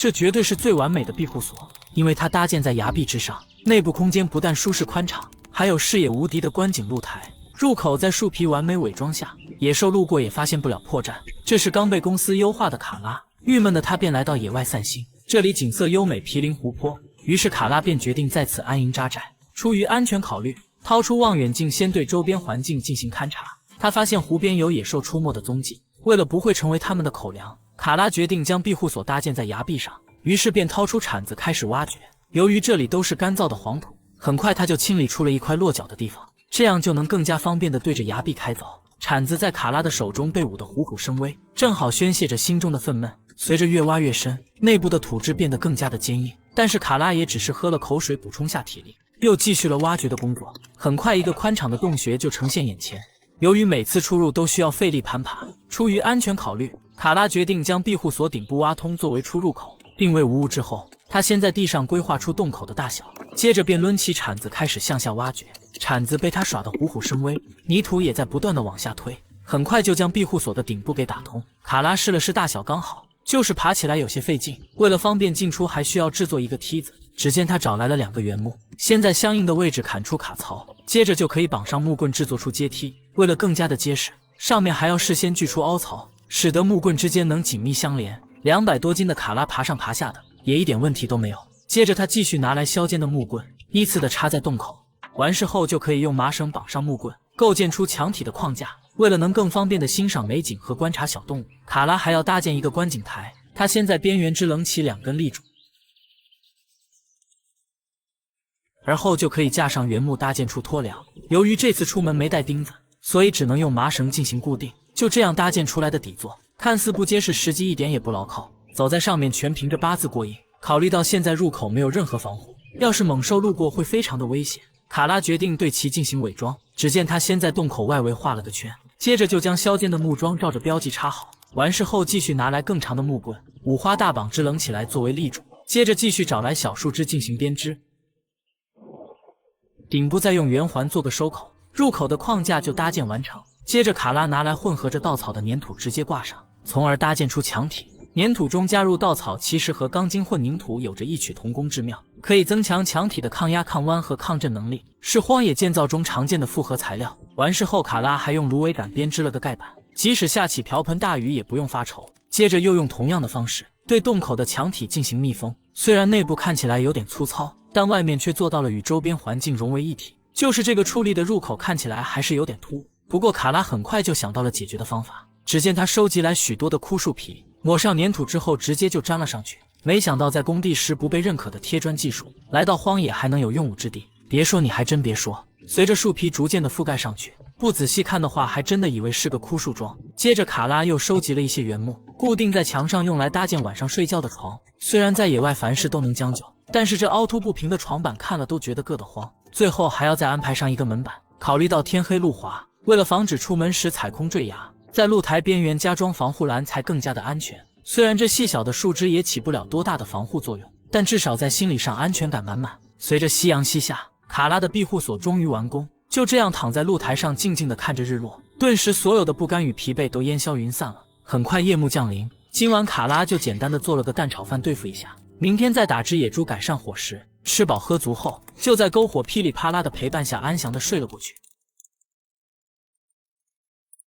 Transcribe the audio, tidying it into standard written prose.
这绝对是最完美的庇护所，因为它搭建在崖壁之上，内部空间不但舒适宽敞，还有视野无敌的观景露台。入口在树皮完美伪装下，野兽路过也发现不了破绽。这是刚被公司优化的卡拉，郁闷的他便来到野外散心。这里景色优美，毗邻湖泊，于是卡拉便决定在此安营扎寨。出于安全考虑，掏出望远镜先对周边环境进行勘察。他发现湖边有野兽出没的踪迹，为了不会成为他们的口粮，卡拉决定将庇护所搭建在崖壁上，于是便掏出铲子开始挖掘。由于这里都是干燥的黄土，很快他就清理出了一块落脚的地方，这样就能更加方便地对着崖壁开凿。铲子在卡拉的手中被舞得虎虎生威，正好宣泄着心中的愤懑。随着越挖越深，内部的土质变得更加的坚硬，但是卡拉也只是喝了口水补充下体力，又继续了挖掘的工作。很快一个宽敞的洞穴就呈现眼前。由于每次出入都需要费力攀爬，出于安全考虑，卡拉决定将庇护所顶部挖通作为出入口。定位无误之后，他先在地上规划出洞口的大小，接着便抡起铲子开始向下挖掘。铲子被他耍得虎虎生威，泥土也在不断的往下推，很快就将庇护所的顶部给打通。卡拉试了试大小刚好，就是爬起来有些费劲，为了方便进出还需要制作一个梯子。只见他找来了2个原木，先在相应的位置砍出卡槽，接着就可以绑上木棍制作出阶梯。为了更加的结实，上面还要事先锯出凹槽，使得木棍之间能紧密相连。200多斤的卡拉爬上爬下的也一点问题都没有。接着他继续拿来削尖的木棍，依次的插在洞口。完事后就可以用麻绳绑上木棍，构建出墙体的框架。为了能更方便的欣赏美景和观察小动物，卡拉还要搭建一个观景台。他先在边缘支棱起2根立柱，而后就可以架上原木搭建出托梁。由于这次出门没带钉子，所以只能用麻绳进行固定。就这样搭建出来的底座看似不结实，实际一点也不牢靠，走在上面全凭着8字过硬。考虑到现在入口没有任何防护，要是猛兽路过会非常的危险，卡拉决定对其进行伪装。只见他先在洞口外围画了个圈，接着就将削尖的木桩照着标记插好。完事后继续拿来更长的木棍，五花大绑支棱起来作为立柱，接着继续找来小树枝进行编织。顶部再用圆环做个收口，入口的框架就搭建完成。接着卡拉拿来混合着稻草的粘土直接挂上，从而搭建出墙体。粘土中加入稻草其实和钢筋混凝土有着异曲同工之妙，可以增强墙体的抗压、抗弯和抗震能力，是荒野建造中常见的复合材料。完事后，卡拉还用芦苇杆编织了个盖板，即使下起瓢盆大雨也不用发愁。接着又用同样的方式对洞口的墙体进行密封，虽然内部看起来有点粗糙，但外面却做到了与周边环境融为一体。就是这个矗立的入口看起来还是有点突兀，不过卡拉很快就想到了解决的方法。只见他收集来许多的枯树皮，抹上粘土之后直接就粘了上去。没想到在工地时不被认可的贴砖技术，来到荒野还能有用武之地。别说，你还真别说，随着树皮逐渐的覆盖上去，不仔细看的话还真的以为是个枯树桩。接着卡拉又收集了一些原木，固定在墙上，用来搭建晚上睡觉的床。虽然在野外凡事都能将就，但是这凹凸不平的床板看了都觉得硌得慌。最后还要再安排上一个门板，考虑到天黑路滑，为了防止出门时踩空坠崖，在露台边缘加装防护栏才更加的安全。虽然这细小的树枝也起不了多大的防护作用，但至少在心理上安全感满满。随着夕阳西下，卡拉的庇护所终于完工。就这样躺在露台上静静地看着日落，顿时所有的不甘与疲惫都烟消云散了。很快夜幕降临，今晚卡拉就简单的做了个蛋炒饭对付一下，明天再打只野猪改善伙食。吃饱喝足后，就在篝火噼里啪啦的陪伴下安详的睡了过去。